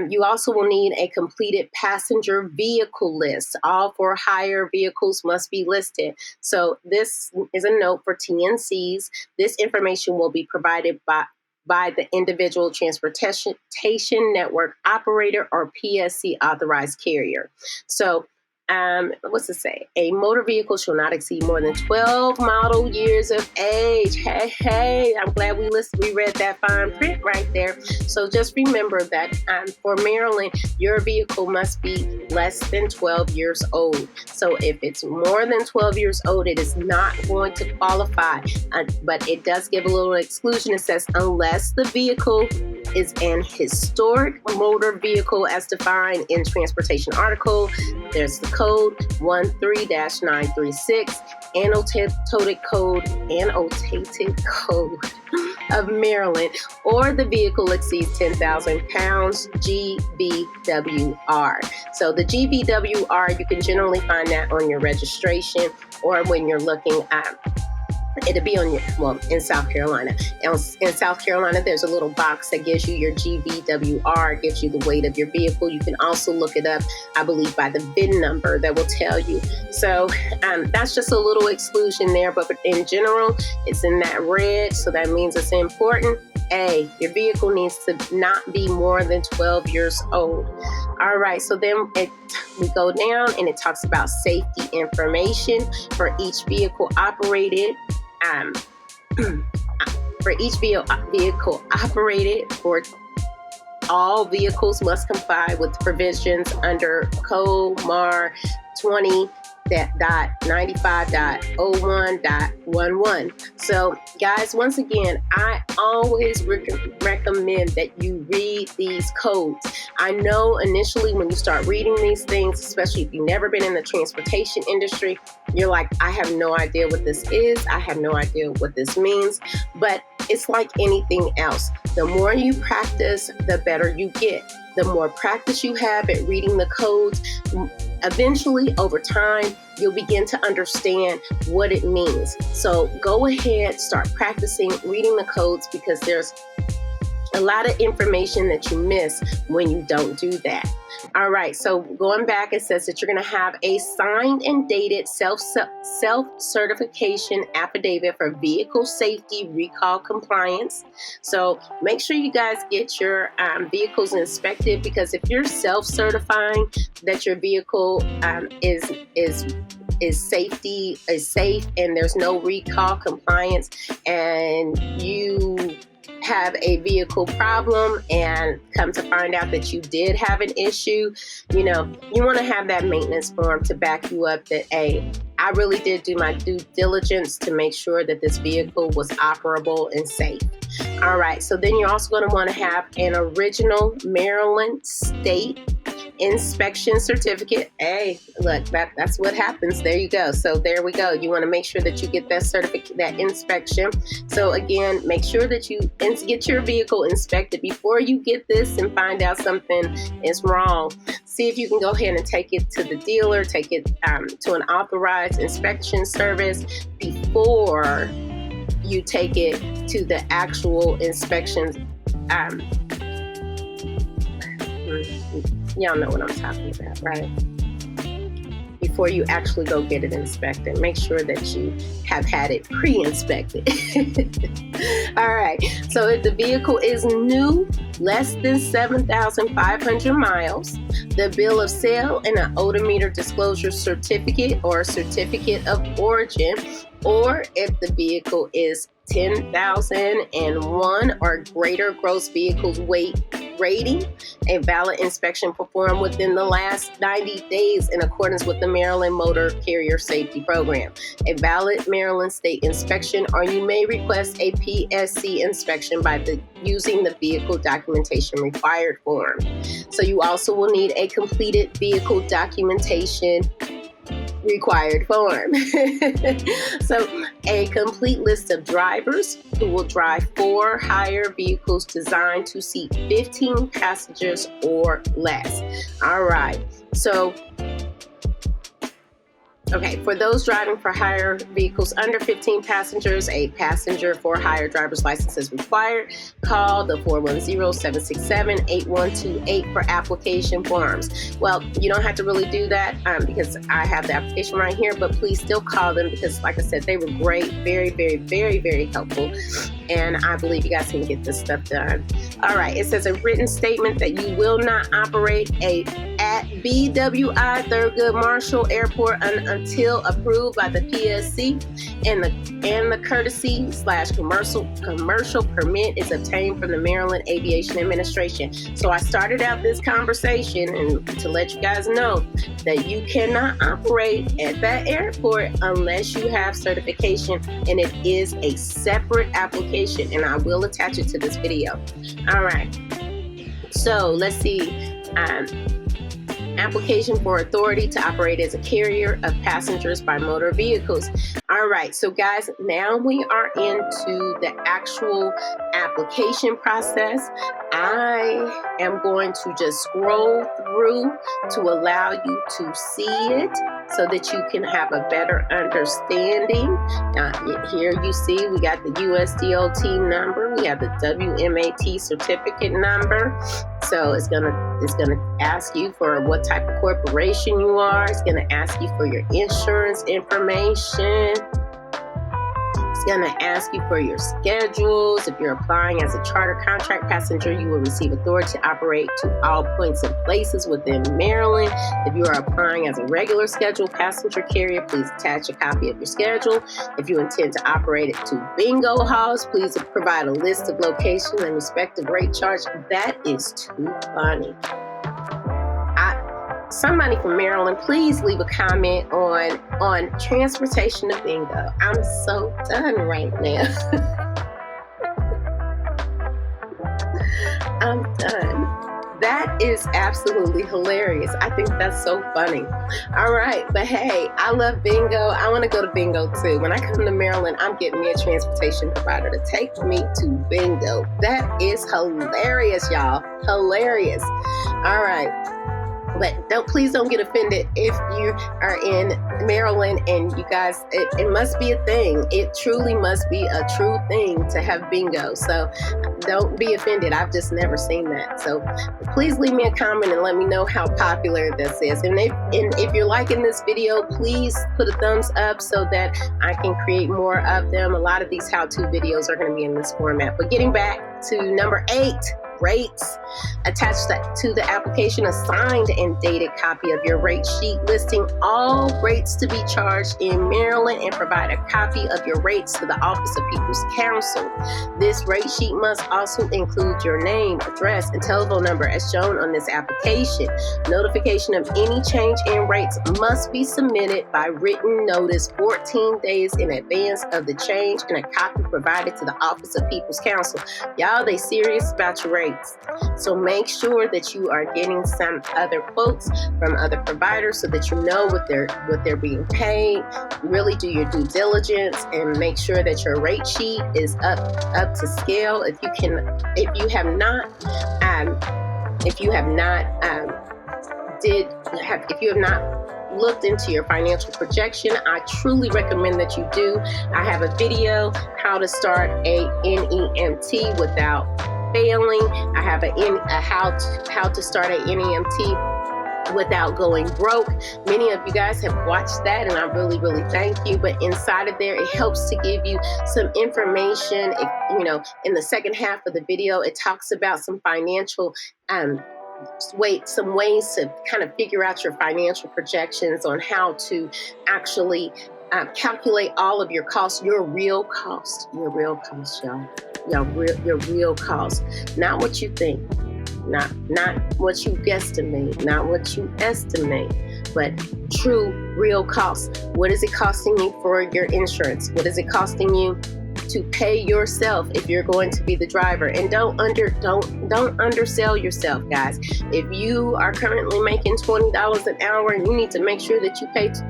You also will need a completed passenger vehicle list. All for hire vehicles must be listed. So this is a note for TNCs. This information will be provided by the individual transportation network operator or PSC authorized carrier. So what's it say? A motor vehicle shall not exceed more than 12 model years of age. Hey, I'm glad we read that fine print right there. So just remember that for Maryland, your vehicle must be less than 12 years old. So if it's more than 12 years old, it is not going to qualify. But it does give a little exclusion. It says unless the vehicle is an historic motor vehicle as defined in transportation article. There's the code 13-936, annotated code of Maryland, or the vehicle exceeds 10,000 pounds, GVWR. So the GVWR, you can generally find that on your registration or when you're looking at it'll be on in South Carolina. In South Carolina, there's a little box that gives you your GVWR, gives you the weight of your vehicle. You can also look it up, I believe, by the VIN number that will tell you. So that's just a little exclusion there, but in general, it's in that red, so that means it's important. A, your vehicle needs to not be more than 12 years old. All right, so then we go down and it talks about safety information for each vehicle operated. For each vehicle operated, for all vehicles must comply with provisions under Code MAR 20.95.01.11. So guys, once again, I always recommend that you read these codes. I know initially when you start reading these things, especially if you've never been in the transportation industry, you're like, I have no idea what this is. I have no idea what this means. But it's like anything else. The more you practice, the better you get. The more practice you have at reading the codes, eventually over time, you'll begin to understand what it means. So go ahead, start practicing reading the codes, because there's a lot of information that you miss when you don't do that. All right, so going back, it says that you're going to have a signed and dated self-certification affidavit for vehicle safety recall compliance. So make sure you guys get your vehicles inspected, because if you're self-certifying that your vehicle is safe and there's no recall compliance, and you have a vehicle problem and come to find out that you did have an issue, you want to have that maintenance form to back you up that, hey, I really did do my due diligence to make sure that this vehicle was operable and safe. All right, so then you're also going to want to have an original Maryland State inspection certificate. Hey, look, that's what happens. There you go. So there we go. You want to make sure that you get that certificate, that inspection. So again, make sure that you get your vehicle inspected before you get this and find out something is wrong. See if you can go ahead and take it to the dealer, take it to an authorized inspection service before you take it to the actual inspections. Y'all know what I'm talking about, right? Before you actually go get it inspected, make sure that you have had it pre-inspected. All right, so if the vehicle is new, less than 7,500 miles, the bill of sale and an odometer disclosure certificate or certificate of origin, or if the vehicle is 10,001 or greater gross vehicles weight rating, a valid inspection performed within the last 90 days in accordance with the Maryland Motor Carrier Safety Program, a valid Maryland state inspection, or you may request a PSC inspection by using the vehicle documentation required form. So you also will need a completed vehicle documentation required form. So a complete list of drivers who will drive 4 hire vehicles designed to seat 15 passengers or less. All right. So Okay, for those driving for hire vehicles under 15 passengers, a passenger for hire driver's license is required. Call the 410-767-8128 for application forms. Well, you don't have to really do that because I have the application right here, but please still call them because, like I said, they were great, very, very, very, very helpful. And I believe you guys can get this stuff done. All right, it says a written statement that you will not operate at BWI Thurgood Marshall Airport until approved by the PSC and the courtesy/commercial permit is obtained from the Maryland Aviation Administration. So I started out this conversation and to let you guys know that you cannot operate at that airport unless you have certification, and it is a separate application, and I will attach it to this video. All right, so let's see. Application for authority to operate as a carrier of passengers by motor vehicles. All right, so guys, now we are into the actual application process. I am going to just scroll through to allow you to see it so that you can have a better understanding. Here you see we got the USDOT number, we have the WMAT certificate number. So it's gonna ask you for what type of corporation you are. It's gonna ask you for your insurance information. It's gonna ask you for your schedules. If you're applying as a charter contract passenger, you will receive authority to operate to all points and places within Maryland. If you are applying as a regular scheduled passenger carrier, please attach a copy of your schedule. If you intend to operate it to bingo halls, please provide a list of locations and respective rate charge. That is too funny. Somebody from Maryland, please leave a comment on transportation to bingo. I'm so done right now. I'm done. That is absolutely hilarious. I think that's so funny. All right, but hey, I love bingo. I want to go to bingo too. When I come to Maryland, I'm getting me a transportation provider to take me to bingo. That is hilarious, y'all. Hilarious. All right. But please don't get offended if you are in Maryland and you guys, it must be a thing. It truly must be a true thing to have bingo. So don't be offended. I've just never seen that. So please leave me a comment and let me know how popular this is. And if you're liking this video, please put a thumbs up so that I can create more of them. A lot of these how-to videos are going to be in this format. But getting back to number 8. Rates. Attached to the application, a signed and dated copy of your rate sheet listing all rates to be charged in Maryland, and provide a copy of your rates to the Office of People's Counsel. This rate sheet must also include your name, address, and telephone number as shown on this application. Notification of any change in rates must be submitted by written notice 14 days in advance of the change, and a copy provided to the Office of People's Counsel. Y'all, they serious about your rates. So make sure that you are getting some other quotes from other providers so that you know what they're being paid. Really do your due diligence and make sure that your rate sheet is up to scale. If you have not looked into your financial projection, I truly recommend that you do. I have a video how to start a NEMT without failing. I have a how to start a NEMT without going broke. Many of you guys have watched that, and I really, really thank you. But inside of there, it helps to give you some information. In the second half of the video, it talks about some financial some ways to kind of figure out your financial projections on how to actually calculate all of your costs, your real cost, y'all. Your real cost, not what you think, not what you guesstimate, not what you estimate, but true real costs. What is it costing you for your insurance? What is it costing you to pay yourself if you're going to be the driver? And don't undersell yourself, guys. If you are currently making $20 an hour and you need to make sure that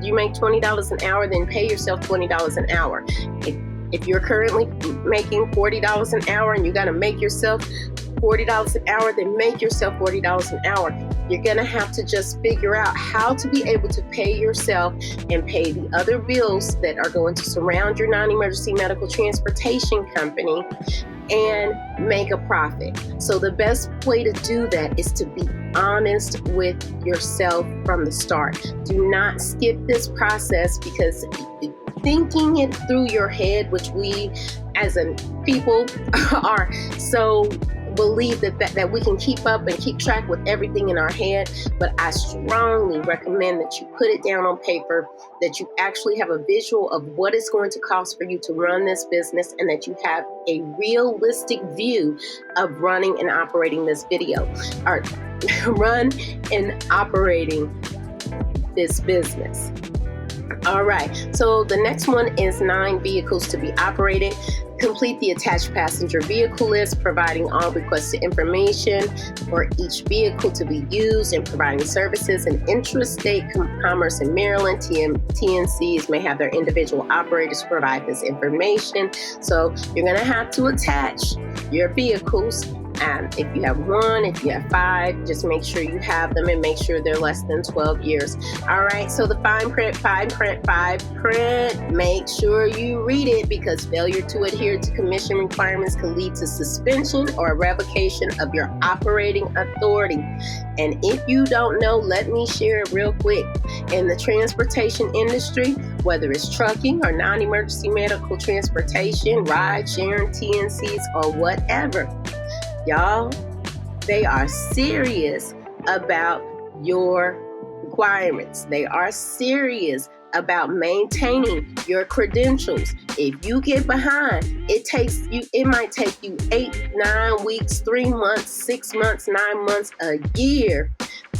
you make $20 an hour, then pay yourself $20 an hour. If you're currently making $40 an hour and you got to make yourself $40 an hour, then make yourself $40 an hour. You're going to have to just figure out how to be able to pay yourself and pay the other bills that are going to surround your non-emergency medical transportation company and make a profit. So the best way to do that is to be honest with yourself from the start. Do not skip this process, because thinking it through your head, which we as a people are so believe that we can keep up and keep track with everything in our head, but I strongly recommend that you put it down on paper, that you actually have a visual of what it's going to cost for you to run this business, and that you have a realistic view of running and operating this run and operating this business. All right, so the next one is 9 vehicles to be operated. Complete the attached passenger vehicle list, providing all requested information for each vehicle to be used and providing services in intrastate commerce in Maryland. TNCs may have their individual operators provide this information. So you're going to have to attach your vehicles. If you have 1, if you have 5, just make sure you have them and make sure they're less than 12 years. All right, so the fine print, make sure you read it, because failure to adhere to commission requirements can lead to suspension or revocation of your operating authority. And if you don't know, let me share it real quick. In the transportation industry, whether it's trucking or non-emergency medical transportation, ride sharing, TNCs, or whatever, y'all, they are serious about your requirements. They are serious about maintaining your credentials. If you get behind, it might take you 8, 9 weeks, 3 months, 6 months, 9 months, a year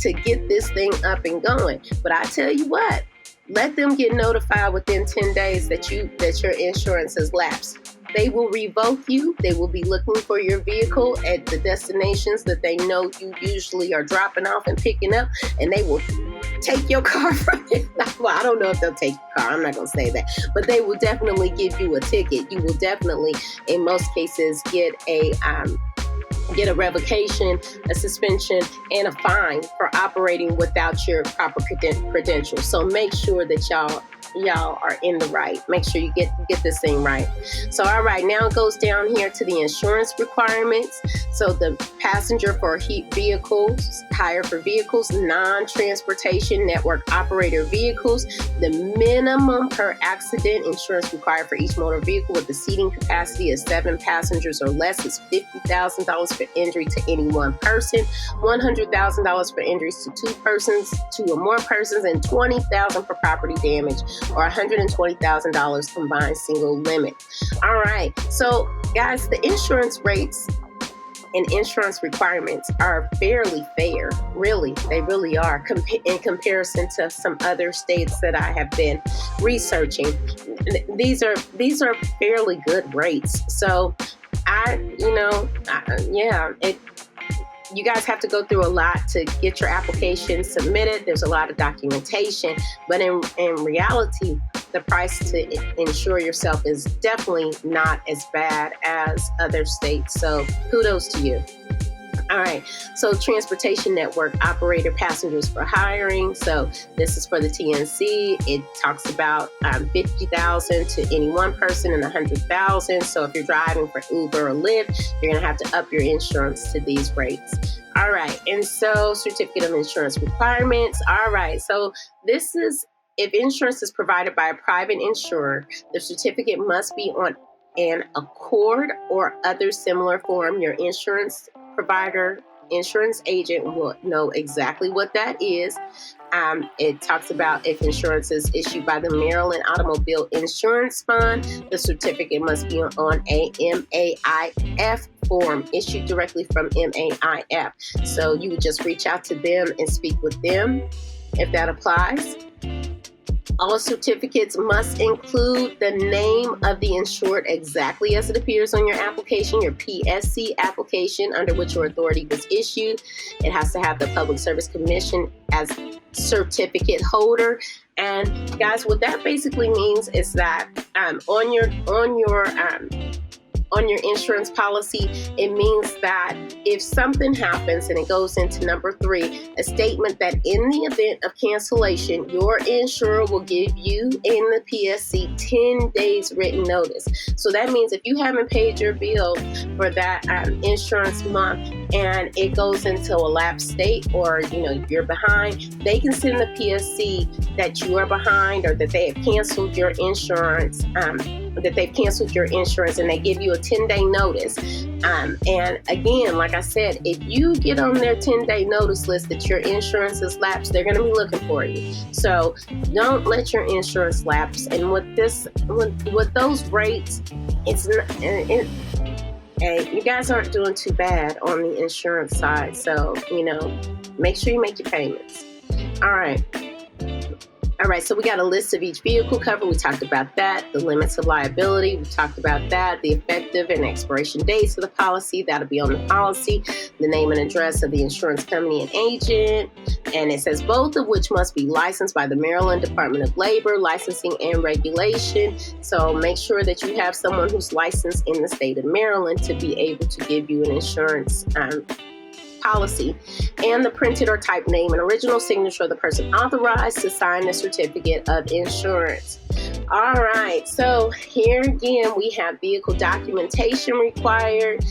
to get this thing up and going. But I tell you what, let them get notified within 10 days that your insurance has lapsed. They will revoke you. They will be looking for your vehicle at the destinations that they know you usually are dropping off and picking up, and they will take your car from you. Well, I don't know if they'll take your car. I'm not going to say that. But they will definitely give you a ticket. You will definitely, in most cases, get a revocation, a suspension, and a fine for operating without your proper credentials. So make sure that y'all are in the right. Make sure you get this thing right. So all right, now it goes down here to the insurance requirements. So the passenger for vehicles, hire for vehicles, non-transportation network operator vehicles, the minimum per accident insurance required for each motor vehicle with the seating capacity of 7 passengers or less is $50,000 for injury to any one person, $100,000 for injuries to 2 persons, 2 or more persons, and $20,000 for property damage, or $120,000 combined single limit. All right, so guys, the insurance rates and insurance requirements are fairly fair. Really, they really are in comparison to some other states that I have been researching. These are fairly good rates. So you guys have to go through a lot to get your application submitted. There's a lot of documentation, but in reality, the price to insure yourself is definitely not as bad as other states. So kudos to you. All right, so transportation network operator passengers for hiring. So this is for the TNC. It talks about $50,000 to any one person and $100,000. So if you're driving for Uber or Lyft, you're gonna have to up your insurance to these rates. All right, and so certificate of insurance requirements. All right, so this is if insurance is provided by a private insurer, the certificate must be on an accord or other similar form. Your insurance provider, insurance agent will know exactly what that is. It talks about if insurance is issued by the Maryland Automobile Insurance Fund, the certificate must be on a MAIF form issued directly from MAIF. So you would just reach out to them and speak with them if that applies. All certificates must include the name of the insured exactly as it appears on your application, your PSC application under which your authority was issued. It has to have the Public Service Commission as certificate holder. And guys, what that basically means is that on your on your insurance policy, it means that if something happens, and it goes into number 3, a statement that in the event of cancellation, your insurer will give you and the PSC 10 days written notice. So that means if you haven't paid your bill for that insurance month and it goes into a lapse state, or you're behind, they can send the PSC that you are behind, or that they have canceled your insurance, and they give you a 10-day notice. And again, like I said, if you get on their 10-day notice list that your insurance is lapsed, they're going to be looking for you. So don't let your insurance lapse. And with those rates, hey, you guys aren't doing too bad on the insurance side. So, make sure you make your payments. All right, so we got a list of each vehicle cover. We talked about that. The limits of liability, we talked about that. The effective and expiration dates of the policy, that'll be on the policy. The name and address of the insurance company and agent. And it says both of which must be licensed by the Maryland Department of Labor, Licensing and Regulation. So make sure that you have someone who's licensed in the state of Maryland to be able to give you an insurance policy, and the printed or typed name and original signature of the person authorized to sign the certificate of insurance. All right, so here again we have vehicle documentation required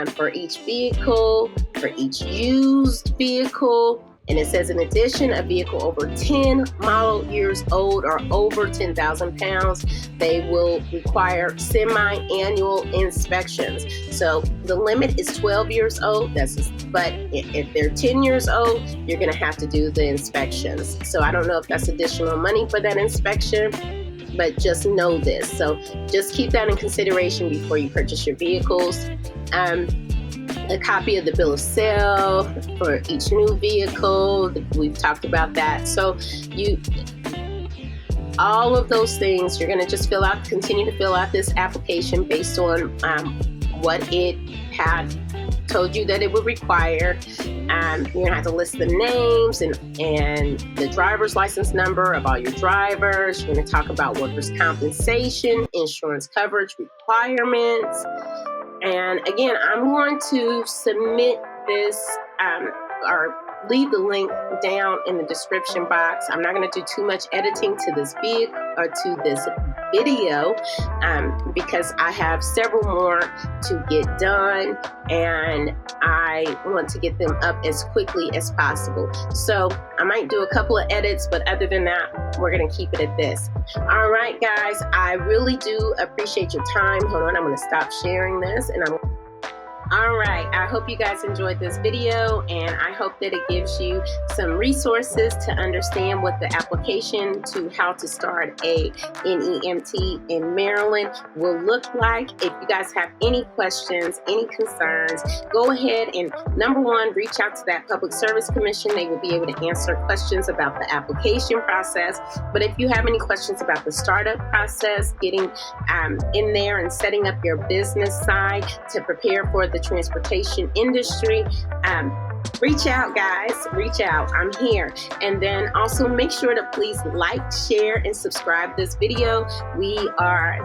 for each vehicle, for each used vehicle. And it says, in addition, a vehicle over 10 model years old or over 10,000 pounds, they will require semi-annual inspections. So the limit is 12 years old. But if they're 10 years old, you're going to have to do the inspections. So I don't know if that's additional money for that inspection, but just know this. So just keep that in consideration before you purchase your vehicles. A copy of the bill of sale for each new vehicle. We've talked about that. So all of those things, you're going to just continue to fill out this application based on what it had told you that it would require. You're going to have to list the names and the driver's license number of all your drivers. You're going to talk about workers' compensation, insurance coverage requirements. And again, I'm going to submit this or leave the link down in the description box. I'm not going to do too much editing to this video because I have several more to get done, and I want to get them up as quickly as possible. So I might do a couple of edits, but other than that, we're going to keep it at this. All right, guys, I really do appreciate your time. Hold on, I'm going to stop sharing this, and all right, I hope you guys enjoyed this video, and I hope that it gives you some resources to understand what the application to how to start a NEMT in Maryland will look like. If you guys have any questions, any concerns, go ahead and, number one, reach out to that Public Service Commission. They will be able to answer questions about the application process. But if you have any questions about the startup process, getting in there and setting up your business side to prepare for the transportation industry, reach out, guys. Reach out. I'm here. And then also make sure to please like, share, and subscribe this video. We are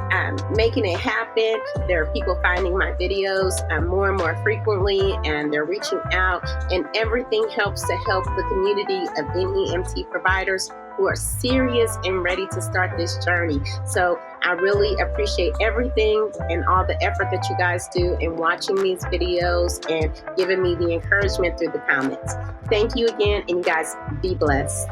making it happen. There are people finding my videos more and more frequently, and they're reaching out, and everything helps to help the community of NEMT providers who are serious and ready to start this journey. So I really appreciate everything and all the effort that you guys do in watching these videos and giving me the encouragement through the comments. Thank you again, and you guys be blessed.